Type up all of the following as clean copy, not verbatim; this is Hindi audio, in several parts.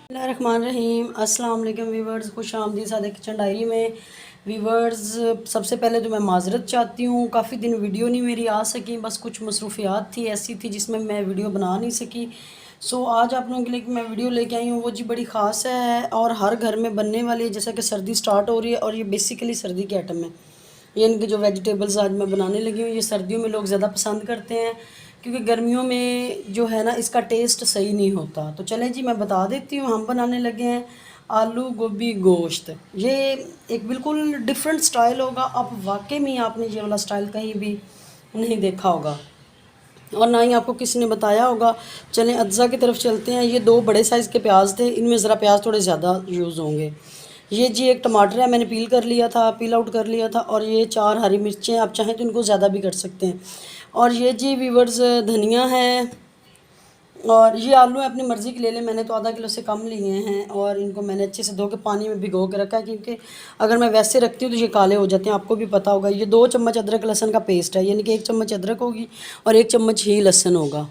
बिस्मिल्लाहिर्रहमानिर्रहीम। अस्सलाम वालेकुम वीवर्स, खुश आमदीद सादे किचन डायरी में। वीवर्स, सबसे पहले तो मैं माज़रत चाहती हूँ, काफ़ी दिन वीडियो नहीं मेरी आ सकी, बस कुछ मसरूफियात थी ऐसी थी जिसमें मैं वीडियो बना नहीं सकी। आज आप लोगों के लिए मैं वीडियो लेके आई हूँ, वो जी बड़ी ख़ास है और हर घर में बनने वाली है। जैसा कि सर्दी स्टार्ट हो रही है और ये बेसिकली सर्दी के आइटम है। ये इनके जो वेजिटेबल्स आज मैं बनाने लगी हूँ, ये सर्दियों में लोग ज़्यादा पसंद करते हैं क्योंकि गर्मियों में जो है ना इसका टेस्ट सही नहीं होता। तो चलें जी, मैं बता देती हूँ। हम बनाने लगे हैं आलू गोभी गोश्त। ये एक बिल्कुल डिफरेंट स्टाइल होगा। आप वाकई में आपने ये वाला स्टाइल कहीं भी नहीं देखा होगा और ना ही आपको किसी ने बताया होगा। चलें अज्जा की तरफ चलते हैं। ये दो बड़े साइज़ के प्याज थे, इनमें ज़रा प्याज थोड़े ज़्यादा यूज़ होंगे। ये जी एक टमाटर है, मैंने पील कर लिया था, पील आउट कर लिया था। और ये 4 हरी मिर्चें, आप चाहें तो इनको ज़्यादा भी कर सकते हैं। और ये जी वीवर्स धनिया है। और ये आलू है, अपनी मर्ज़ी के ले लें, मैंने तो आधा किलो से कम लिए हैं। और इनको मैंने अच्छे से धो के पानी में भिगो के रखा है क्योंकि अगर मैं वैसे रखती हूँ तो ये काले हो जाते हैं, आपको भी पता होगा। ये 2 चम्मच अदरक लहसुन का पेस्ट है, यानी कि 1 चम्मच अदरक होगी और 1 चम्मच ही लहसुन होगा।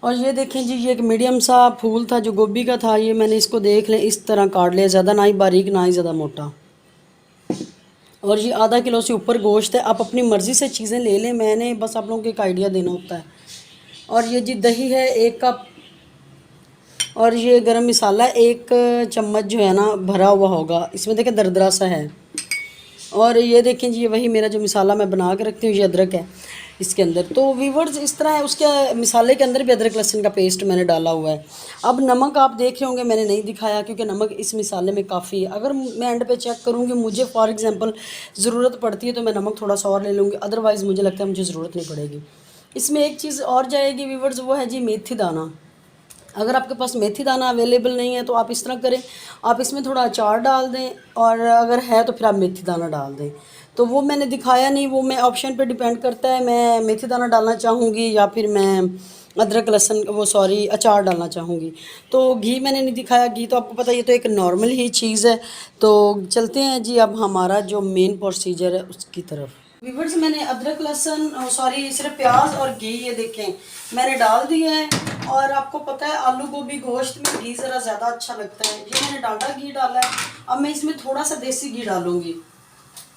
और ये देखें जी, ये एक मीडियम सा फूल था जो गोभी का था। ये मैंने इसको देख लें इस तरह काट लिया, ज़्यादा ना ही बारीक ना ही ज़्यादा मोटा। और ये आधा किलो से ऊपर गोश्त है। आप अपनी मर्ज़ी से चीज़ें ले लें, मैंने बस आप लोगों को एक आइडिया देना होता है। और ये जी दही है 1 कप। और ये गरम मसाला 1 चम्मच जो है ना भरा हुआ होगा, इसमें देखें दरदरा सा है। और ये देखें जी, ये वही मेरा जो मसाला मैं बना के रखती हूँ, ये अदरक है इसके अंदर। तो वीवर्स इस तरह है, उसके मसाले के अंदर भी अदरक लहसुन का पेस्ट मैंने डाला हुआ है। अब नमक आप देख रहे होंगे, मैंने नहीं दिखाया क्योंकि नमक इस मसाले में काफ़ी है। अगर मैं एंड पे चेक करूँगी, मुझे फॉर एग्जांपल ज़रूरत पड़ती है तो मैं नमक थोड़ा सा और ले लूँगी, अदरवाइज़ मुझे लगता है मुझे ज़रूरत नहीं पड़ेगी। इसमें एक चीज़ और जाएगी वीवर्स, वो है जी मेथी दाना। अगर आपके पास मेथी दाना अवेलेबल नहीं है तो आप इस तरह करें, आप इसमें थोड़ा अचार डाल दें और अगर है तो फिर आप मेथी दाना डाल दें। तो वो मैंने दिखाया नहीं, वो मैं ऑप्शन पे डिपेंड करता है, मैं मेथी दाना डालना चाहूँगी या फिर मैं अदरक लहसुन वो सॉरी अचार डालना चाहूँगी। तो घी मैंने नहीं दिखाया, घी तो आपको पता है ये तो एक नॉर्मल ही चीज़ है। तो चलते हैं जी अब हमारा जो मेन प्रोसीजर है उसकी तरफ। वीवर्स, मैंने अदरक लहसुन सॉरी सिर्फ प्याज और घी ये देखें मैंने डाल दिया है। और आपको पता है आलू गोभी गोश्त में घी ज़रा ज़्यादा अच्छा लगता है। ये मैंने डालडा घी डाला है। अब मैं इसमें थोड़ा सा देसी घी डालूंगी।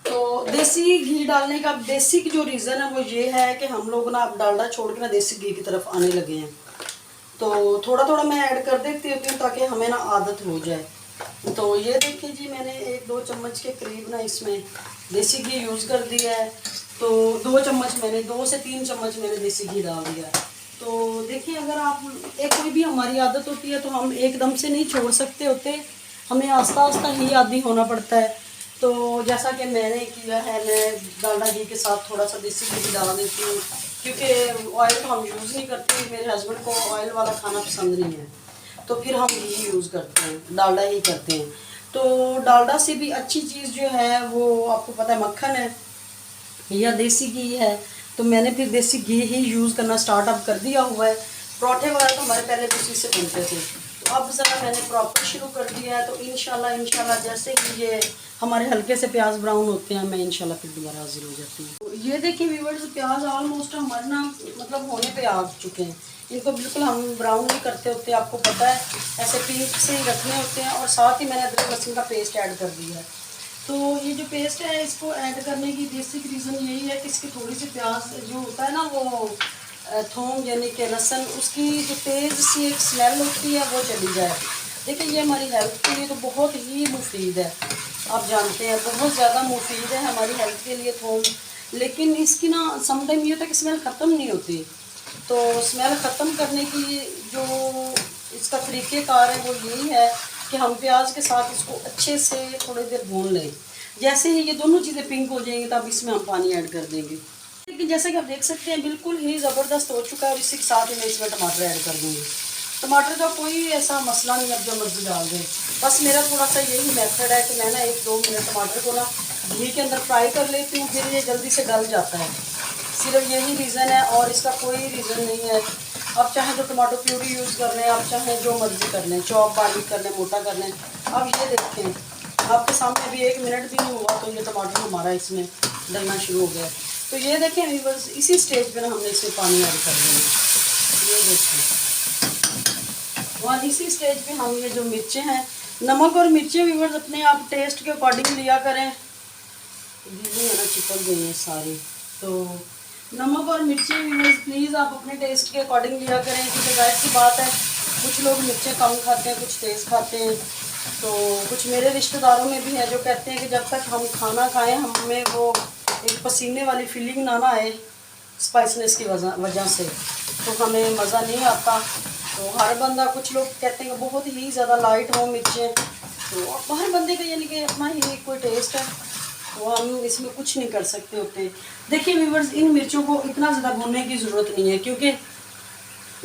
तो देसी घी डालने का बेसिक जो रीज़न है वो ये है कि हम लोग ना अब डालडा छोड़ के ना देसी घी की तरफ आने लगे हैं। तो थोड़ा थोड़ा मैं ऐड कर देती होती हूँ ताकि हमें ना आदत हो जाए। तो ये देखिए जी, मैंने 1-2 चम्मच के करीब ना इसमें देसी घी यूज़ कर दिया है। तो 2 चम्मच मैंने 2 से 3 चम्मच मैंने देसी घी डाल दिया है। तो देखिए, अगर आप एक कोई भी हमारी आदत होती है तो हम एकदम से नहीं छोड़ सकते होते, हमें आस्ता आस्ता ही आदी होना पड़ता है। तो जैसा कि मैंने किया है, मैं डालडा घी के साथ थोड़ा सा देसी घी भी डाल देती हूँ क्योंकि ऑयल तो हम यूज़ नहीं करते, मेरे हस्बैंड को ऑयल वाला खाना पसंद नहीं है। तो फिर हम घी यूज़ करते हैं, डालडा ही करते हैं। तो डालडा से भी अच्छी चीज़ जो है वो आपको पता है मक्खन है या देसी घी है। तो मैंने फिर देसी घी ही यूज़ करना स्टार्ट अप कर दिया हुआ है। पराठे वगैरह तो हमारे पहले उसी से बनते थे, तो अब ज़रा मैंने प्रॉपर शुरू कर दिया है। तो इंशाल्लाह जैसे कि ये हमारे हल्के से प्याज ब्राउन होते हैं, मैं इंशाल्लाह फिर दोबारा हाजिर हो जाती हूँ। तो ये देखिए व्यूअर्स, प्याज ऑलमोस्ट हमारे ना मतलब होने पे आ चुके हैं। इनको बिल्कुल हम ब्राउन नहीं करते होते, आपको पता है, ऐसे पिंक से ही रखने होते हैं। और साथ ही मैंने अदरक लहसुन का पेस्ट ऐड कर दिया है। तो ये जो पेस्ट है इसको ऐड करने की बेसिक रीज़न यही है कि इसकी थोड़ी सी प्याज जो होता है ना वो थोम यानी कि लहसुन, उसकी जो तेज़ सी एक स्मेल होती है वो चली जाए। देखिए ये हमारी हेल्थ के लिए तो बहुत ही मुफीद है, आप जानते हैं बहुत ज़्यादा मुफीद है हमारी हेल्थ के लिए थोम। लेकिन इसकी ना समटाइम ये होता है कि स्मेल ख़त्म नहीं होती। तो स्मेल ख़त्म करने की जो इसका तरीक़ेकार है वो यही है कि हम प्याज के साथ इसको अच्छे से थोड़ी देर भून लें। जैसे ही ये दोनों चीज़ें पिंक हो जाएंगी तब इसमें हम पानी ऐड कर देंगे। लेकिन जैसा कि आप देख सकते हैं बिल्कुल ही ज़बरदस्त हो चुका है। और इसी के साथ ही मैं इसमें टमाटर ऐड कर दूँगी। टमाटर का कोई ऐसा मसला नहीं, अब जो मर्ज़ी डाल दें। बस मेरा थोड़ा सा यही मेथड है कि मैं ना 1-2 मिनट टमाटर को ना घी के अंदर फ्राई कर लेती हूँ, फिर ये जल्दी से गल जाता है। सिर्फ यही रीज़न है और इसका कोई रीज़न नहीं है। आप चाहें तो टमाटो प्यूरी यूज़ कर लें, आप चाहें जो मर्ज़ी कर लें, चॉप बारीक कर लें, मोटा कर लें। अब ये देखें आपके सामने अभी 1 मिनट भी नहीं हुआ तो ये टमाटर हमारा इसमें डलना शुरू हो गया। तो ये देखें व्यूअर्स, इसी स्टेज पे ना हमने इसमें पानी ऐड कर देना। ये देखें और इसी स्टेज पे हम ये जो मिर्चें हैं, नमक और मिर्चें व्यूअर्स अपने आप टेस्ट के अकॉर्डिंग लिया करें। दीदी है ना चिपक गई हैं सारी, तो नमक और मिर्चें व्यूअर्स प्लीज़ आप अपने टेस्ट के अकॉर्डिंग लिया करें, क्योंकि जाहिर सी बात है कुछ लोग मिर्चें कम खाते हैं, कुछ तेज़ खाते हैं। तो कुछ मेरे रिश्तेदारों में भी है जो कहते हैं कि जब तक हम खाना खाएं हमें वो एक पसीने वाली फीलिंग ना आए स्पाइसनेस की वजह से, तो हमें मज़ा नहीं आता। तो हर बंदा, कुछ लोग कहते हैं कि बहुत ही ज़्यादा लाइट हो मिर्चें, तो हर बंदे का यानी कि अपना ही कोई टेस्ट है, तो हम इसमें कुछ नहीं कर सकते होते। देखिए व्यूअर्स, इन मिर्चों को इतना ज़्यादा भूनने की ज़रूरत नहीं है, क्योंकि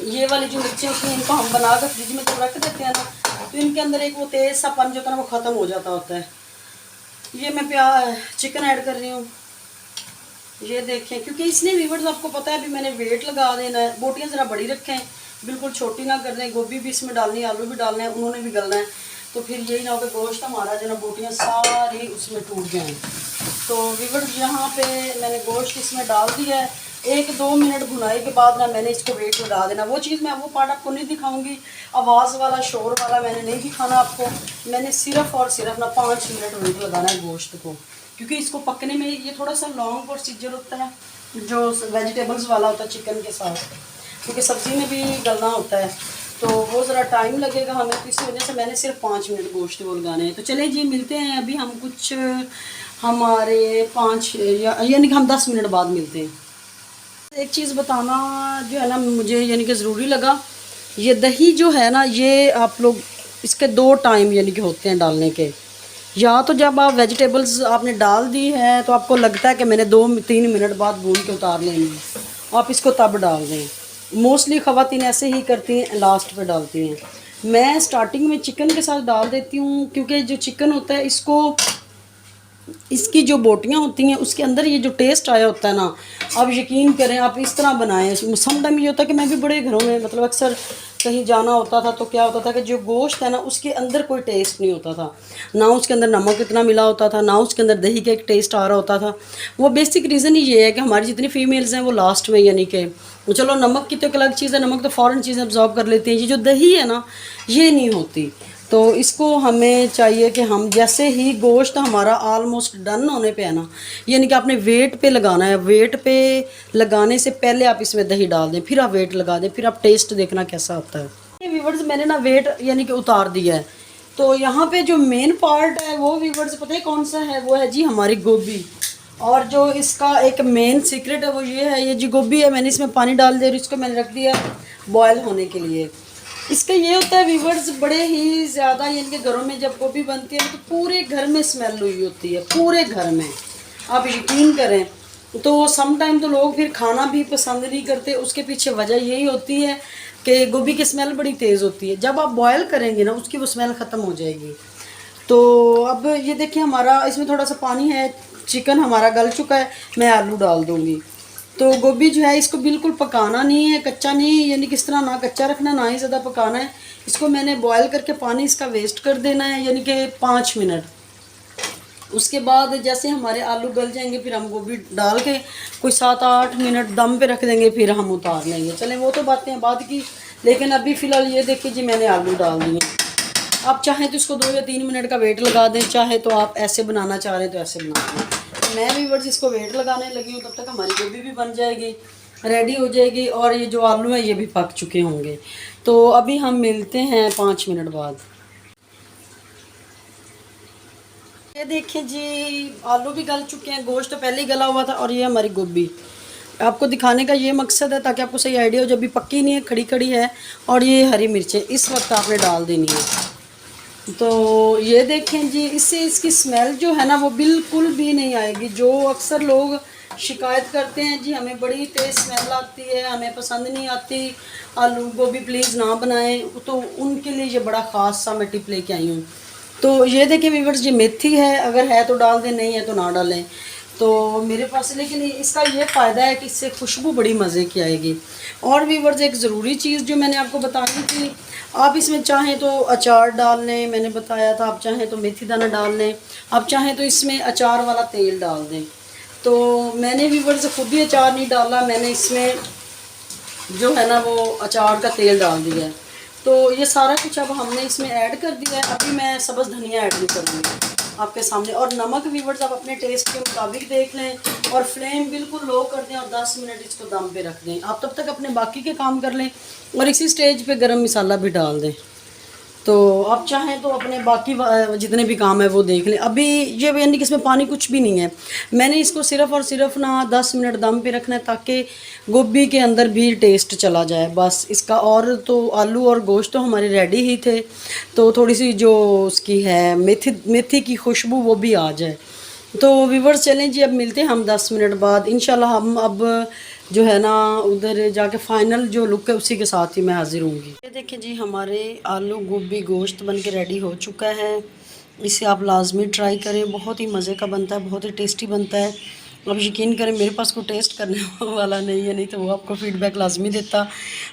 ये वाली जो मिर्चें होती हैं इनको हम बना कर फ्रिज में जब रख देते हैं ना, तो इनके अंदर एक वो तेज़ सा पन जो होता है ना वो ख़त्म हो जाता होता है। ये मैं चिकन ऐड कर रही हूँ, ये देखें, क्योंकि इसने व्यूअर्स आपको पता है अभी मैंने वेट लगा देना है। बोटियाँ ज़रा बड़ी रखें, बिल्कुल छोटी ना कर दें। गोभी भी इसमें डालनी है, आलू भी डालने हैं, उन्होंने भी गलना है, तो फिर यही ना हो कि गोश्त हमारा जो ना बोटियाँ सारी उसमें टूट जाएँ। तो व्यूअर्स यहाँ पे मैंने गोश्त इसमें डाल दिया है। 1-2 मिनट भुनाई के बाद ना मैंने इसको वेट लगा देना। वो चीज़ मैं वो पार्ट आपको नहीं दिखाऊंगी, आवाज़ वाला शोर वाला मैंने नहीं दिखाना आपको। मैंने सिर्फ और सिर्फ ना 5 मिनट वेट लगाना है गोश्त को, क्योंकि इसको पकने में ये थोड़ा सा लॉन्ग प्रोसीजर होता है जो वेजिटेबल्स वाला होता है चिकन के साथ, क्योंकि सब्ज़ी में भी गलना होता है, तो वो ज़रा टाइम लगेगा हमें, तो इसी वजह से मैंने सिर्फ 5 मिनट गोश्त वो लगाने हैं। तो चले जी मिलते हैं अभी हम कुछ हमारे 5 यानी कि हम 10 मिनट बाद मिलते हैं। एक चीज़ बताना जो है ना मुझे यानी कि ज़रूरी लगा, ये दही जो है ना ये आप लोग इसके 2 टाइम यानी कि होते हैं डालने के। या तो जब आप वेजिटेबल्स आपने डाल दी है तो आपको लगता है कि मैंने 2-3 मिनट बाद भून के उतार लेंगे, आप इसको तब डाल दें। मोस्टली ख़वातीन ऐसे ही करती हैं, लास्ट पे डालती हैं। मैं स्टार्टिंग में चिकन के साथ डाल देती हूँ, क्योंकि जो चिकन होता है इसकी जो बोटियाँ होती हैं उसके अंदर ये जो टेस्ट आया होता है ना, आप यकीन करें आप इस तरह बनाएं। सम टाइम ये होता है कि मैं भी बड़े घरों में मतलब अक्सर कहीं जाना होता था, तो क्या होता था कि जो गोश्त है ना उसके अंदर कोई टेस्ट नहीं होता था, ना उसके अंदर नमक इतना मिला होता था, ना उसके अंदर दही का एक टेस्ट आ रहा होता था। वो बेसिक रीज़न ही ये है कि हमारी जितनी फीमेल्स हैं वो लास्ट में यानी कि चलो नमक की तो एक अलग चीज़ है, नमक तो फ़ौरन चीज़ें अब्जॉर्ब कर लेती हैं, ये जो दही है ना ये नहीं होती। तो इसको हमें चाहिए कि हम जैसे ही गोश्त हमारा ऑलमोस्ट डन होने पे है ना, यानी कि आपने वेट पे लगाना है, वेट पे लगाने से पहले आप इसमें दही डाल दें, फिर आप वेट लगा दें, फिर आप टेस्ट देखना कैसा होता है। ये व्यूअर्स मैंने ना वेट यानी कि उतार दिया है। तो यहाँ पे जो मेन पार्ट है वो व्यूअर्स पता है कौन सा है, वो है जी हमारी गोभी। और जो इसका एक मेन सीक्रेट है वो ये है, ये जी गोभी है, मैंने इसमें पानी डाल दिया और इसको मैंने रख दिया बॉयल होने के लिए। इसका ये होता है व्यूवर्स, बड़े ही ज़्यादा यानी कि घरों में जब गोभी बनती है तो पूरे घर में स्मेल हुई होती है, पूरे घर में, आप यकीन करें। तो सम टाइम तो लोग फिर खाना भी पसंद नहीं करते, उसके पीछे वजह यही होती है कि गोभी की स्मेल बड़ी तेज़ होती है। जब आप बॉयल करेंगे ना उसकी वो स्मेल ख़त्म हो जाएगी। तो अब ये देखिए हमारा इसमें थोड़ा सा पानी है, चिकन हमारा गल चुका है, मैं आलू डाल दूँगी। तो गोभी जो है इसको बिल्कुल पकाना नहीं है, कच्चा नहीं, यानी किस तरह ना कच्चा रखना ना ही ज़्यादा पकाना है। इसको मैंने बॉयल करके पानी इसका वेस्ट कर देना है, यानी कि 5 मिनट। उसके बाद जैसे हमारे आलू गल जाएंगे फिर हम गोभी डाल के कोई 7-8 मिनट दम पे रख देंगे, फिर हम उतार लेंगे। चलें वो तो बातें बाद की, लेकिन अभी फ़िलहाल ये देखिए जी मैंने आलू डाल दिए। आप चाहें तो इसको 2 या 3 मिनट का वेट लगा दें, चाहे तो आप ऐसे बनाना चाह रहे हैं तो ऐसे बना दें। मैं भी वर्ष इसको वेट लगाने लगी हूँ, तब तक हमारी गोभी भी बन जाएगी, रेडी हो जाएगी, और ये जो आलू है ये भी पक चुके होंगे। तो अभी हम मिलते हैं 5 मिनट बाद। ये देखिए जी आलू भी गल चुके हैं, गोश्त तो पहले ही गला हुआ था, और ये हमारी गोभी। आपको दिखाने का ये मकसद है ताकि आपको सही आइडिया हो, जब भी पक्की नहीं है खड़ी खड़ी है, और ये हरी मिर्चें इस वक्त आपने डाल देनी है। तो ये देखें जी, इससे इसकी स्मेल जो है ना वो बिल्कुल भी नहीं आएगी। जो अक्सर लोग शिकायत करते हैं जी हमें बड़ी तेज़ स्मेल आती है, हमें पसंद नहीं आती, आलू गोभी प्लीज़ ना बनाएं, तो उनके लिए ये बड़ा ख़ास सा मैं टिप लेके आई हूँ। तो ये देखें व्यूअर्स, ये मेथी है, अगर है तो डाल दें, नहीं है तो ना डालें। तो मेरे पास, लेकिन इसका ये फ़ायदा है कि इससे खुशबू बड़ी मज़े की आएगी। और व्यूअर्स एक ज़रूरी चीज़ जो मैंने आपको बतानी थी, आप इसमें चाहें तो अचार डाल लें, मैंने बताया था, आप चाहें तो मेथी दाना डाल लें, आप चाहें तो इसमें अचार वाला तेल डाल दें। तो मैंने व्यूअर्स खुद ही अचार नहीं डाला, मैंने इसमें जो है ना वो अचार का तेल डाल दिया है। तो ये सारा कुछ अब हमने इसमें ऐड कर दिया है। अभी मैं सब्ज़ धनिया ऐड नहीं करूँगी आपके सामने। और नमक व्यूअर्स आप अपने टेस्ट के मुताबिक देख लें और फ्लेम बिल्कुल लो कर दें और 10 मिनट इसको दम पे रख दें। आप तब तक अपने बाकी के काम कर लें और इसी स्टेज पे गरम मसाला भी डाल दें। तो आप चाहें तो अपने बाकी जितने भी काम है वो देख लें। अभी ये यानी कि इसमें पानी कुछ भी नहीं है। मैंने इसको सिर्फ़ और सिर्फ ना 10 मिनट दम पे रखना है ताकि गोभी के अंदर भी टेस्ट चला जाए बस इसका। और तो आलू और गोश्त तो हमारे रेडी ही थे, तो थोड़ी सी जो उसकी है मेथी की खुशबू वो भी आ जाए। तो व्यूअर्स चलें जी, अब मिलते हैं हम 10 मिनट बाद इंशाल्लाह। हम अब जो है ना उधर जाके फ़ाइनल जो लुक है उसी के साथ ही मैं हाजिर होंगी। ये देखें जी, हमारे आलू गोभी गोश्त बन के रेडी हो चुका है। इसे आप लाजमी ट्राई करें, बहुत ही मज़े का बनता है, बहुत ही टेस्टी बनता है। अब यकीन करें मेरे पास कोई टेस्ट करने वाला नहीं है, नहीं तो वो आपको फ़ीडबैक लाजमी देता।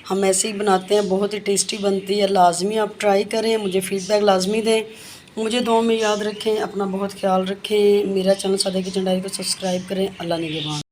हम ऐसे ही बनाते हैं, बहुत ही टेस्टी बनती है। लाजमी आप ट्राई करें, मुझे फ़ीडबैक लाजमी दें, मुझे दुआ में याद रखें, अपना बहुत ख्याल रखें। मेरा चैनल सादिया किचन डायरी को सब्सक्राइब करें। अल्लाह निगहबान।